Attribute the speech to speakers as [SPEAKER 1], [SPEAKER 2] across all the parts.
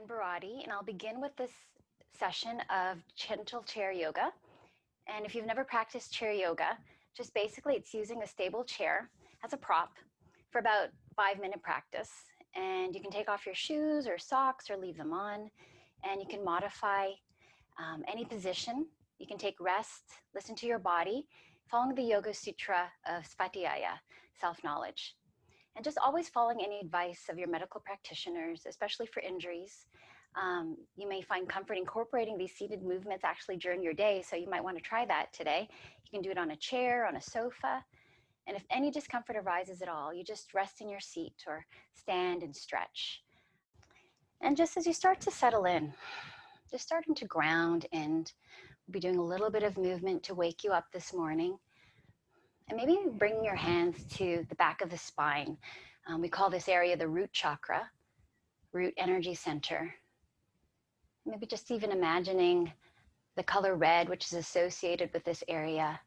[SPEAKER 1] Baradi, and I'll begin with this session of gentle chair yoga. And if you've never practiced chair yoga, just basically it's using a stable chair as a prop for about 5-minute practice. And you can take off your shoes or socks or leave them on, and you can modify any position. You can take rest, listen to your body, following the Yoga Sutra of Svatiyaya, self-knowledge. And just always following any advice of your medical practitioners, especially for injuries. You may find comfort incorporating these seated movements actually during your day, so you might want to try that today. You can do it on a chair, on a sofa, and if any discomfort arises at all, you just rest in your seat or stand and stretch. And just as you start to settle in, just starting to ground, and we'll be doing a little bit of movement to wake you up this morning. And maybe bringing your hands to the back of the spine. We call this area the root chakra, root energy center. Maybe just even imagining the color red, which is associated with this area,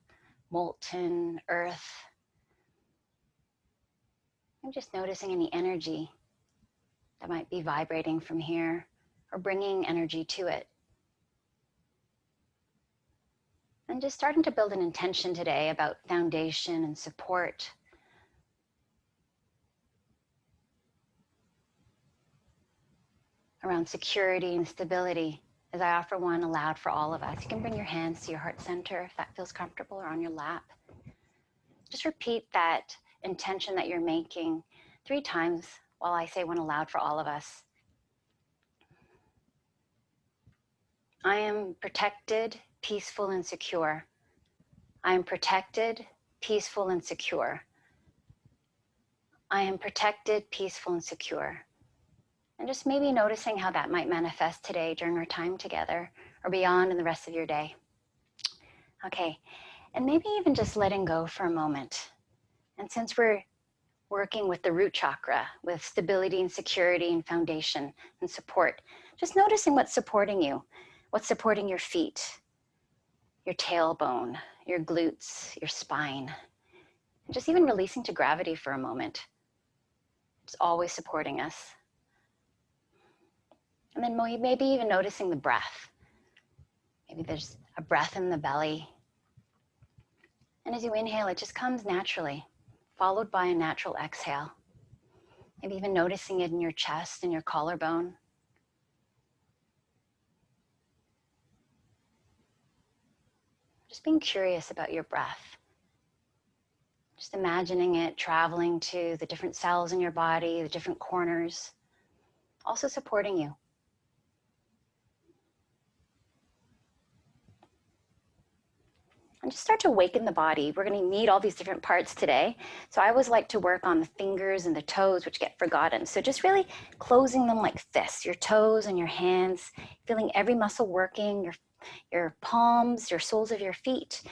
[SPEAKER 1] molten earth. I'm just noticing any energy that might be vibrating from here or bringing energy to it. And just starting to build an intention today about foundation and support. Around security and stability, as I offer one aloud for all of us. You can bring your hands to your heart center if that feels comfortable, or on your lap. Just repeat that intention that you're making 3 times while I say one aloud for all of us. I am protected, peaceful, and secure. I am protected, peaceful, and secure. I am protected, peaceful, and secure. And just maybe noticing how that might manifest today during our time together or beyond in the rest of your day. Okay, and maybe even just letting go for a moment. And since we're working with the root chakra, with stability and security and foundation and support, just noticing what's supporting you, what's supporting your feet, your tailbone, your glutes, your spine. And just even releasing to gravity for a moment. It's always supporting us. And then maybe even noticing the breath. Maybe there's a breath in the belly. And as you inhale, it just comes naturally, followed by a natural exhale. Maybe even noticing it in your chest and your collarbone. Just being curious about your breath. Just imagining it traveling to the different cells in your body, the different corners, also supporting you. And just start to awaken the body. We're going to need all these different parts today. So I always like to work on the fingers and the toes, which get forgotten. So just really closing them like fists, your toes and your hands, feeling every muscle working, your palms, your soles of your feet,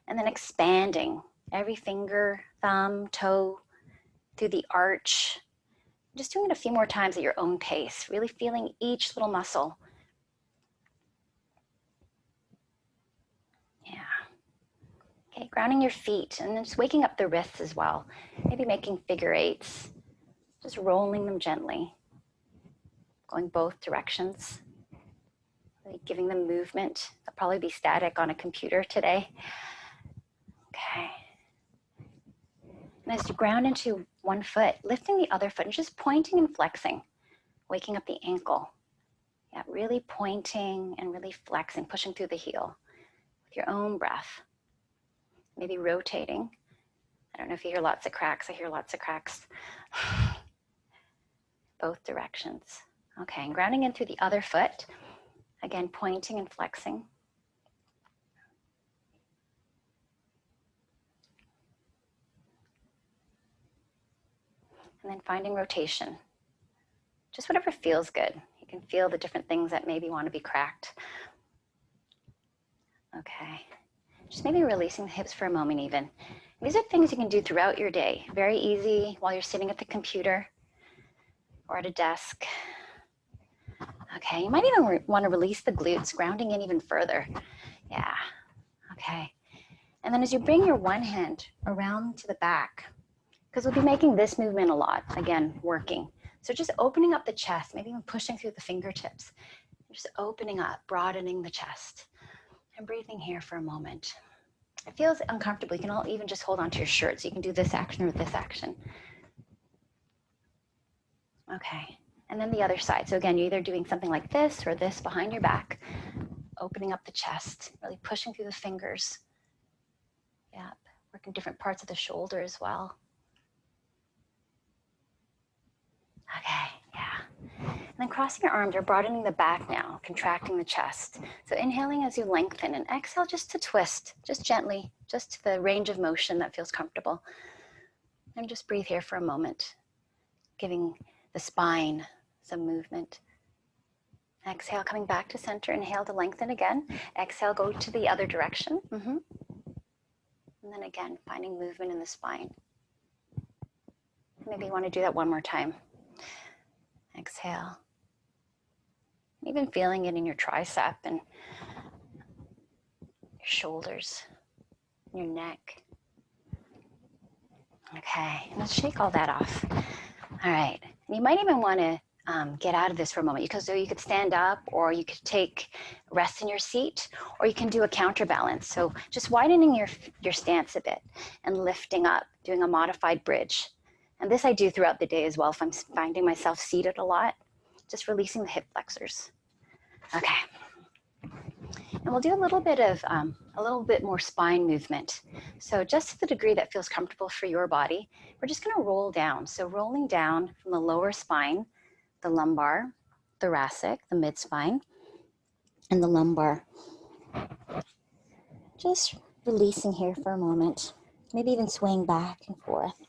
[SPEAKER 1] and then expanding every finger, thumb, toe, through the arch. Just doing it a few more times at your own pace, really feeling each little muscle. Yeah. Okay, grounding your feet and then just waking up the wrists as well. Maybe making figure 8s, just rolling them gently, going both directions, really giving them movement. They'll probably be static on a computer today. Okay. And as you ground into one foot, lifting the other foot and just pointing and flexing, waking up the ankle. Yeah, really pointing and really flexing, pushing through the heel with your own breath. Maybe rotating. I don't know if you hear lots of cracks. I hear lots of cracks. Both directions. Okay, and grounding in through the other foot. Again, pointing and flexing. And then finding rotation. Just whatever feels good. You can feel the different things that maybe want to be cracked. Okay. Just maybe releasing the hips for a moment even. These are things you can do throughout your day. Very easy while you're sitting at the computer or at a desk. Okay, you might even want to release the glutes, grounding in even further. Yeah, okay. And then as you bring your one hand around to the back, because we'll be making this movement a lot, again, working. So just opening up the chest, maybe even pushing through the fingertips, just opening up, broadening the chest, and breathing here for a moment. It feels uncomfortable. You can all even just hold onto your shirt, so you can do this action or this action. Okay, and then the other side. So again, you're either doing something like this or this behind your back, opening up the chest, really pushing through the fingers. Yep, working different parts of the shoulder as well. Okay, yeah. And then crossing your arms or broadening the back now, contracting the chest. So inhaling as you lengthen and exhale just to twist, just gently, just to the range of motion that feels comfortable. And just breathe here for a moment, giving the spine some movement. Exhale, coming back to center. Inhale to lengthen again. Exhale, go to the other direction. And then again, finding movement in the spine. Maybe you want to do that one more time. Exhale. Even feeling it in your tricep and your shoulders, your neck. Okay, let's shake all that off. All right, and you might even want to get out of this for a moment, because you could stand up, or you could take rest in your seat, or you can do a counterbalance. So just widening your stance a bit and lifting up, doing a modified bridge. And this I do throughout the day as well if I'm finding myself seated a lot, just releasing the hip flexors. Okay. And we'll do a little bit more spine movement. So just to the degree that feels comfortable for your body, we're just gonna roll down. So rolling down from the lower spine, the lumbar, thoracic, the mid spine, and the lumbar. Just releasing here for a moment. Maybe even swaying back and forth.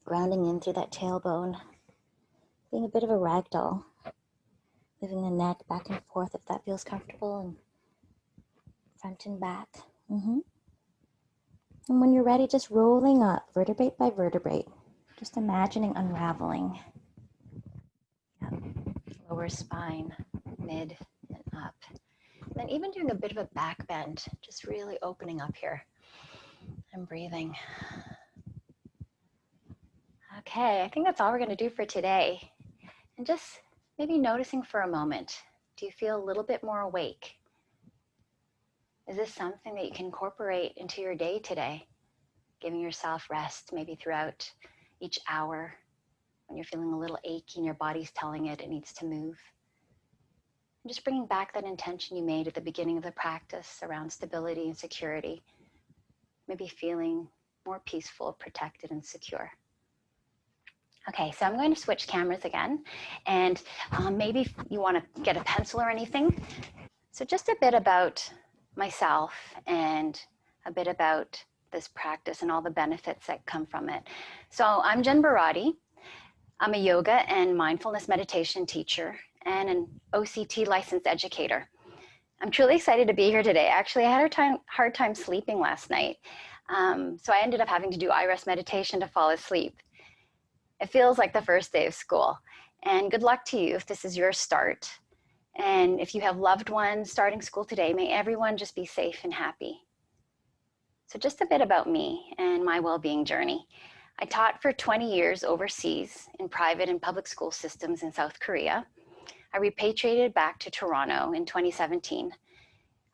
[SPEAKER 1] Grounding in through that tailbone. Being a bit of a ragdoll. Moving the neck back and forth if that feels comfortable, and front and back. And when you're ready, just rolling up, vertebrae by vertebrae. Just imagining unraveling. Yep. Lower spine, mid and up. And then even doing a bit of a back bend, just really opening up here and breathing. Okay, I think that's all we're going to do for today. And just maybe noticing for a moment, do you feel a little bit more awake? Is this something that you can incorporate into your day today? Giving yourself rest maybe throughout each hour when you're feeling a little achy and your body's telling it needs to move. And just bringing back that intention you made at the beginning of the practice around stability and security. Maybe feeling more peaceful, protected, and secure. Okay, so I'm going to switch cameras again, and maybe you want to get a pencil or anything. So just a bit about myself and a bit about this practice and all the benefits that come from it. So I'm Jen Baradi. I'm a yoga and mindfulness meditation teacher and an OCT licensed educator. I'm truly excited to be here today. Actually, I had a hard time sleeping last night, so I ended up having to do iRest meditation to fall asleep. It feels like the first day of school, and good luck to you if this is your start. And if you have loved ones starting school today, may everyone just be safe and happy. So just a bit about me and my well-being journey. I taught for 20 years overseas in private and public school systems in South Korea. I repatriated back to Toronto in 2017.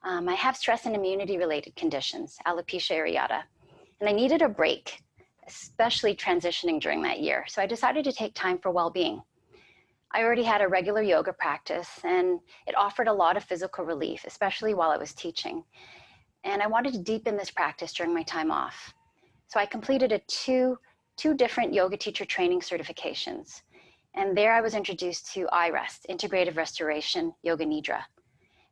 [SPEAKER 1] I have stress and immunity related conditions, alopecia areata, and I needed a break, especially transitioning during that year. So I decided to take time for well-being. I already had a regular yoga practice, and it offered a lot of physical relief, especially while I was teaching. And I wanted to deepen this practice during my time off. So I completed two different yoga teacher training certifications. And there I was introduced to iRest, Integrative Restoration Yoga Nidra,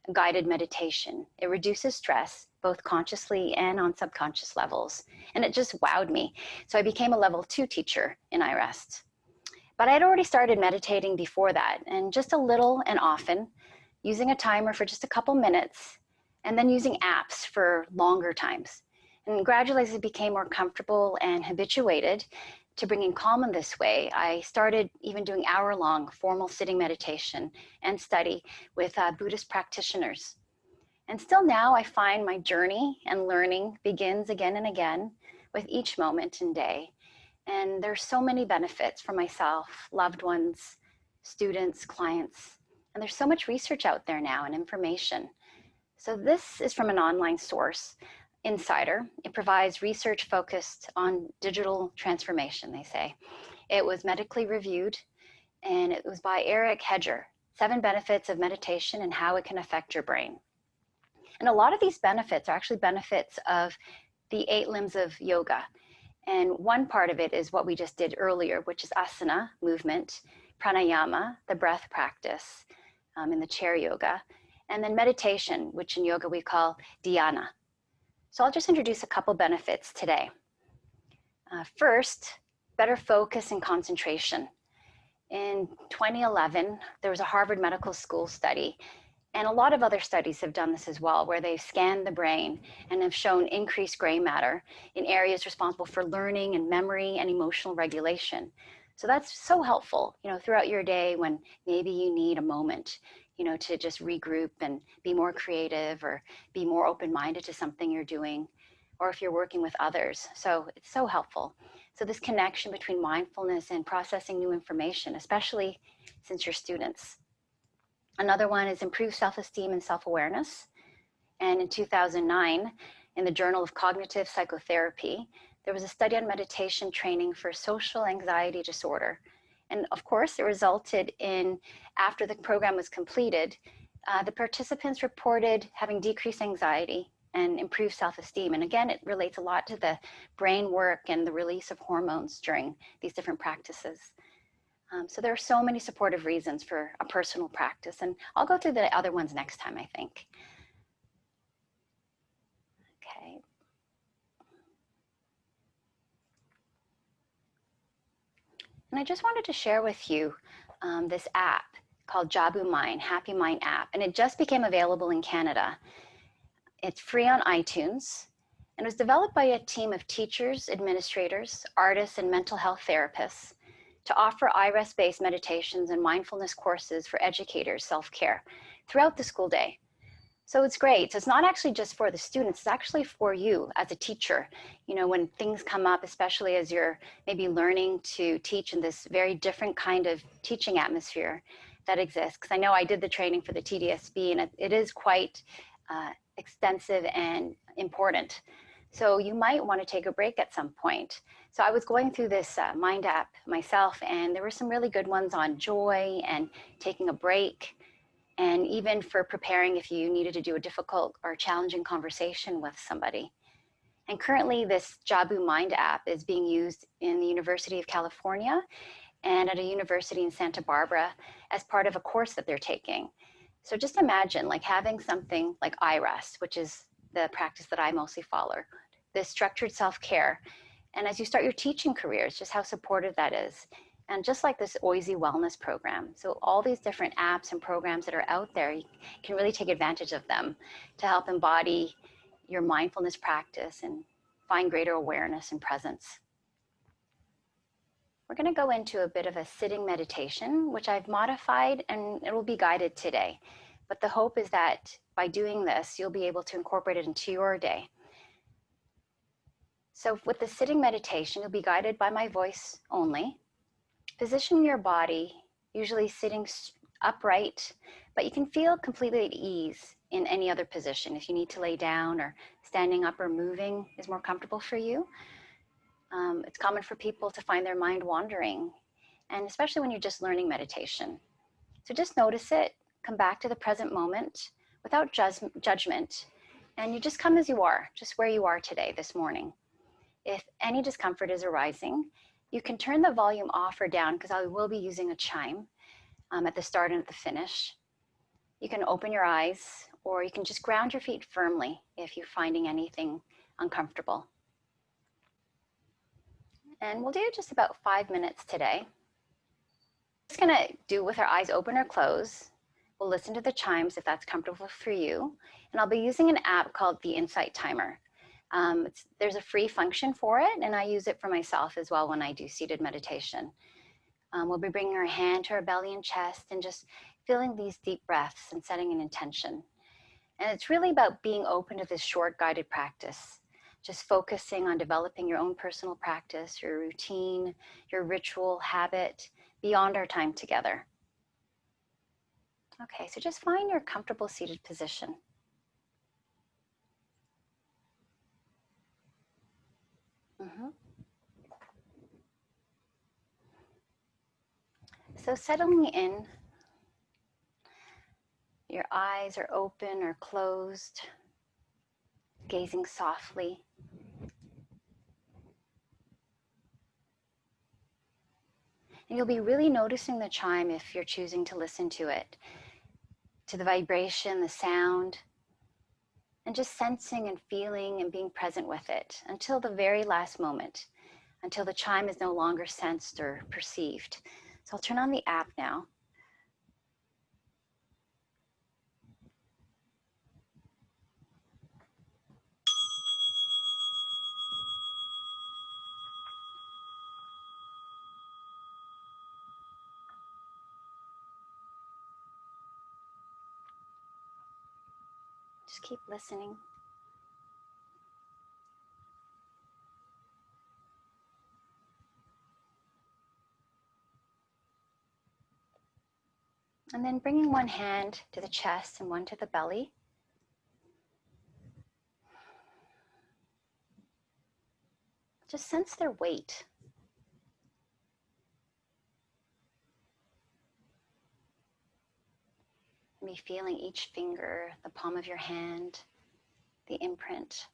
[SPEAKER 1] a guided meditation. It reduces stress, both consciously and on subconscious levels. And it just wowed me. So I became a level 2 teacher in iRest. But I had already started meditating before that, and just a little and often, using a timer for just a couple minutes, and then using apps for longer times. And gradually, as I became more comfortable and habituated to bringing calm in this way, I started even doing hour-long formal sitting meditation and study with Buddhist practitioners. And still now, I find my journey and learning begins again and again with each moment and day. And there's so many benefits for myself, loved ones, students, clients, and there's so much research out there now and information. So this is from an online source, Insider. It provides research focused on digital transformation, they say. It was medically reviewed, and it was by Eric Hedger, 7 benefits of meditation and how it can affect your brain. And a lot of these benefits are actually benefits of the 8 limbs of yoga. And one part of it is what we just did earlier, which is asana, movement, pranayama, the breath practice in the chair yoga, and then meditation, which in yoga we call dhyana. So I'll just introduce a couple benefits today. First, better focus and concentration. In 2011, there was a Harvard Medical School study, and a lot of other studies have done this as well, where they've scanned the brain and have shown increased gray matter in areas responsible for learning and memory and emotional regulation. So that's so helpful, throughout your day when maybe you need a moment, to just regroup and be more creative or be more open-minded to something you're doing, or if you're working with others. So it's so helpful. So this connection between mindfulness and processing new information, especially since you're students. Another one is improved self-esteem and self-awareness. And in 2009, in the Journal of Cognitive Psychotherapy, there was a study on meditation training for social anxiety disorder. And of course, it resulted in, after the program was completed, the participants reported having decreased anxiety and improved self-esteem. And again, it relates a lot to the brain work and the release of hormones during these different practices. So there are so many supportive reasons for a personal practice, and I'll go through the other ones next time, I think. Okay. And I just wanted to share with you this app called Jabu Mind, Happy Mind app, and it just became available in Canada. It's free on iTunes, and it was developed by a team of teachers, administrators, artists, and mental health therapists to offer IRES-based meditations and mindfulness courses for educators, self-care, throughout the school day. So it's great. So it's not actually just for the students, it's actually for you as a teacher. When things come up, especially as you're maybe learning to teach in this very different kind of teaching atmosphere that exists. Because I know I did the training for the TDSB, and it is quite extensive and important. So you might want to take a break at some point. So I was going through this Mind app myself, and there were some really good ones on joy and taking a break, and even for preparing if you needed to do a difficult or challenging conversation with somebody. And currently this Jabu Mind app is being used in the University of California and at a university in Santa Barbara as part of a course that they're taking. So just imagine like having something like IRES, which is the practice that I mostly follow, this structured self-care. And as you start your teaching careers, just how supportive that is. And just like this OISE wellness program. So all these different apps and programs that are out there, you can really take advantage of them to help embody your mindfulness practice and find greater awareness and presence. We're going to go into a bit of a sitting meditation, which I've modified, and it will be guided today. But the hope is that by doing this, you'll be able to incorporate it into your day. So with the sitting meditation, you'll be guided by my voice only. Position your body, usually sitting upright, but you can feel completely at ease in any other position. If you need to lay down or standing up or moving is more comfortable for you. It's common for people to find their mind wandering, and especially when you're just learning meditation. So just notice it, come back to the present moment without judgment, and you just come as you are, just where you are today, this morning. If any discomfort is arising, you can turn the volume off or down because I will be using a chime at the start and at the finish. You can open your eyes, or you can just ground your feet firmly if you're finding anything uncomfortable. And we'll do just about 5 minutes today. Just gonna do with our eyes open or closed. We'll listen to the chimes if that's comfortable for you. And I'll be using an app called the Insight Timer. There's a free function for it, and I use it for myself as well when I do seated meditation. We'll be bringing our hand to our belly and chest and just feeling these deep breaths and setting an intention. And it's really about being open to this short guided practice. just focusing on developing your own personal practice, your routine, your ritual, habit, beyond our time together. Okay, so just find your comfortable seated position. So settling in, your eyes are open or closed, gazing softly. And you'll be really noticing the chime if you're choosing to listen to it, to the vibration, the sound, and just sensing and feeling and being present with it until the very last moment, until the chime is no longer sensed or perceived. So I'll turn on the app now. Just keep listening. And then bringing one hand to the chest and one to the belly. Just sense their weight. Be feeling each finger, the palm of your hand, the imprint,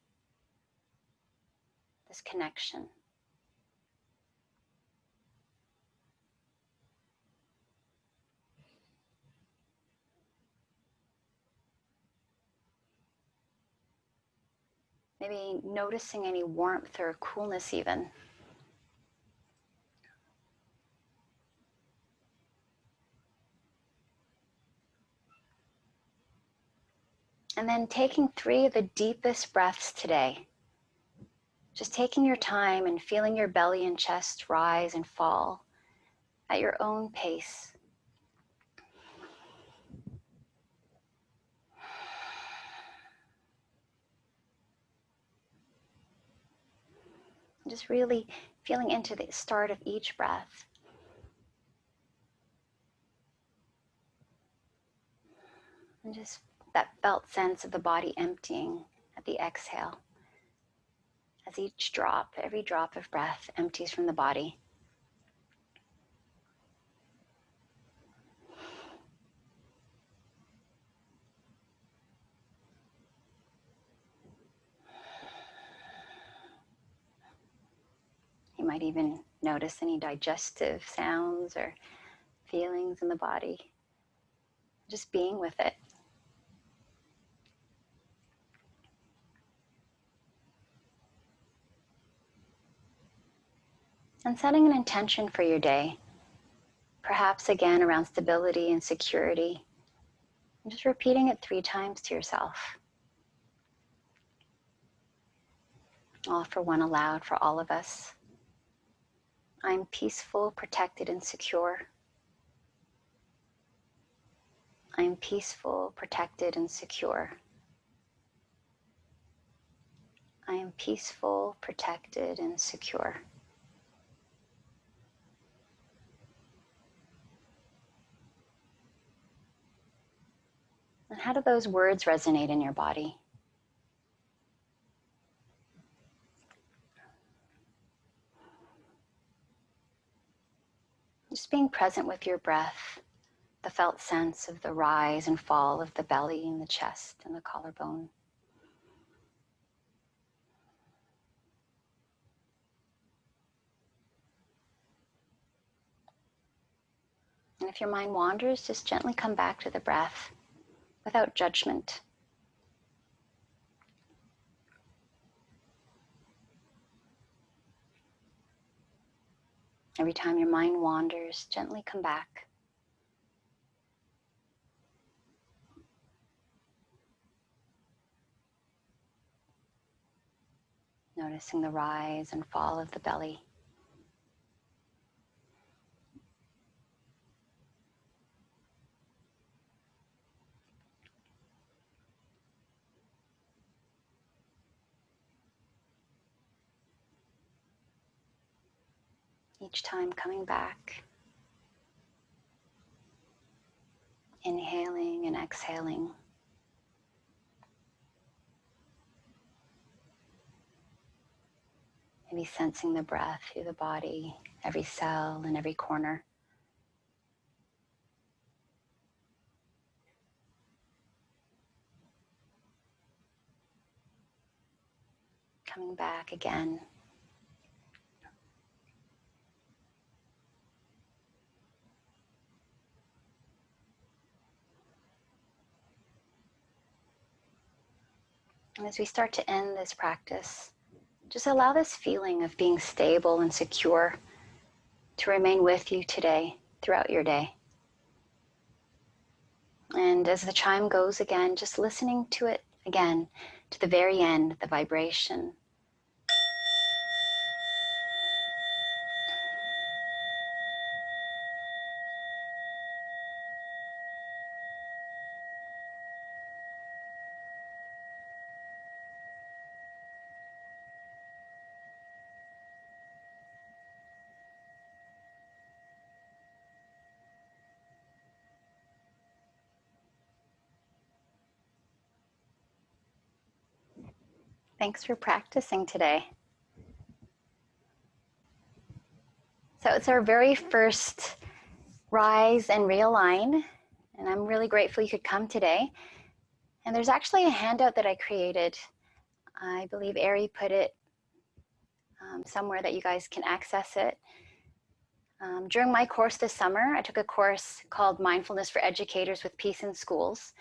[SPEAKER 1] this connection. Maybe noticing any warmth or coolness even. And then taking 3 of the deepest breaths today. Just taking your time and feeling your belly and chest rise and fall at your own pace. Just really feeling into the start of each breath. And just that felt sense of the body emptying at the exhale. As each drop, every drop of breath empties from the body. You might even notice any digestive sounds or feelings in the body. Just being with it. And setting an intention for your day. Perhaps again around stability and security. And just repeating it 3 times to yourself. All for one aloud for all of us. I'm peaceful, protected, and secure. I'm peaceful, protected, and secure. I am peaceful, protected, and secure. And how do those words resonate in your body? Just being present with your breath, the felt sense of the rise and fall of the belly and the chest and the collarbone. And if your mind wanders, just gently come back to the breath without judgment. Every time your mind wanders, gently come back. Noticing the rise and fall of the belly. Each time coming back, inhaling and exhaling. Maybe sensing the breath through the body, every cell and every corner. Coming back again. And as we start to end this practice, just allow this feeling of being stable and secure to remain with you today, throughout your day. And as the chime goes again, just listening to it again, to the very end, the vibration. Thanks for practicing today. So it's our very first Rise and Realign, and I'm really grateful you could come today. And there's actually a handout that I created. I believe Ari put it somewhere that you guys can access it. During my course this summer, I took a course called Mindfulness for Educators with Peace in Schools.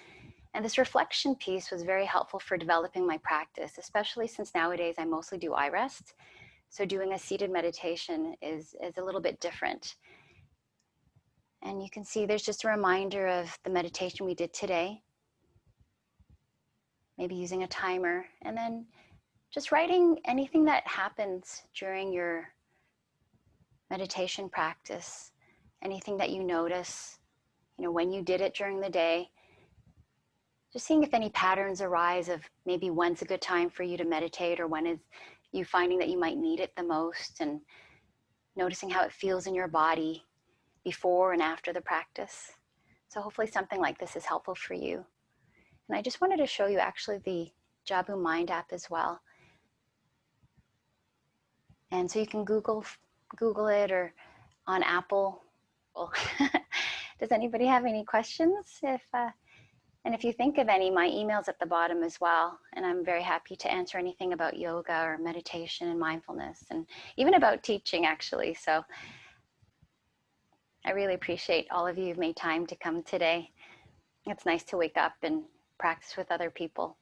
[SPEAKER 1] And this reflection piece was very helpful for developing my practice, especially since nowadays I mostly do eye rest. So doing a seated meditation is a little bit different. And you can see there's just a reminder of the meditation we did today. Maybe using a timer, and then just writing anything that happens during your meditation practice, anything that you notice, when you did it during the day. Just seeing if any patterns arise of maybe when's a good time for you to meditate, or when is you finding that you might need it the most, and noticing how it feels in your body before and after the practice. So hopefully something like this is helpful for you. And I just wanted to show you actually the Jabu Mind app as well. And so you can Google it, or on Apple. Does anybody have any questions? And if you think of any, my email's at the bottom as well. And I'm very happy to answer anything about yoga or meditation and mindfulness, and even about teaching actually. So I really appreciate all of you who've made time to come today. It's nice to wake up and practice with other people.